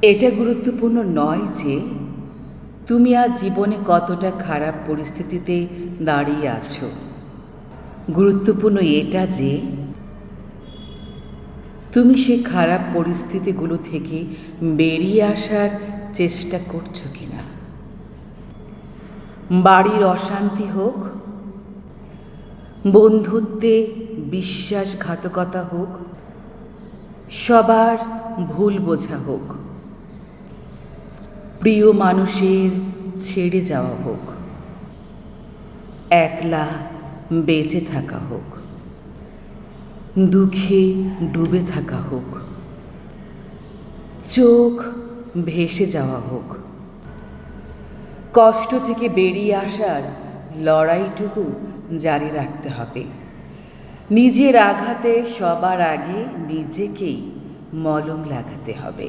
এটা গুরুত্বপূর্ণ নয় যে তুমি আজ জীবনে কতটা খারাপ পরিস্থিতিতে দাঁড়িয়ে আছো। গুরুত্বপূর্ণ এটা যে তুমি সেই খারাপ পরিস্থিতিগুলো থেকে বেরিয়ে আসার চেষ্টা করছো কিনা। বাড়ির অশান্তি হোক, বন্ধুত্বে বিশ্বাসঘাতকতা হোক, সবার ভুল বোঝা হোক, প্রিয় মানুষের ছেড়ে যাওয়া হোক, একলা বেঁচে থাকা হোক, দুঃখে ডুবে থাকা হোক, চোখ ভেসে যাওয়া হোক, কষ্ট থেকে বেরিয়ে আসার লড়াইটুকু জারি রাখতে হবে। নিজের আঘাতে সবার আগে নিজেকেই মলম লাগাতে হবে।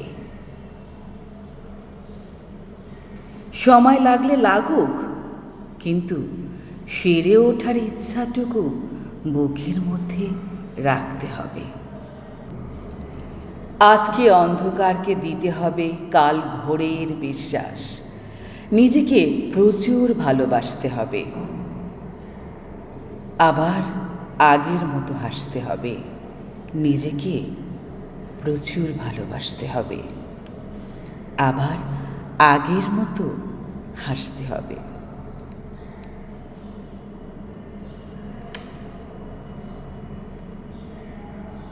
সময় লাগলে লাগুক, কিন্তু সেরে ওঠার ইচ্ছাটুকু বুকের মধ্যে রাখতে হবে। আজকে অন্ধকারকে দিতে হবে কাল ভোরের বিশ্বাস। নিজেকে প্রচুর ভালোবাসতে হবে, আবার আগের মতো হাসতে হবে। নিজেকে প্রচুর ভালোবাসতে হবে, আবার আগের মতো হাসতে হবে।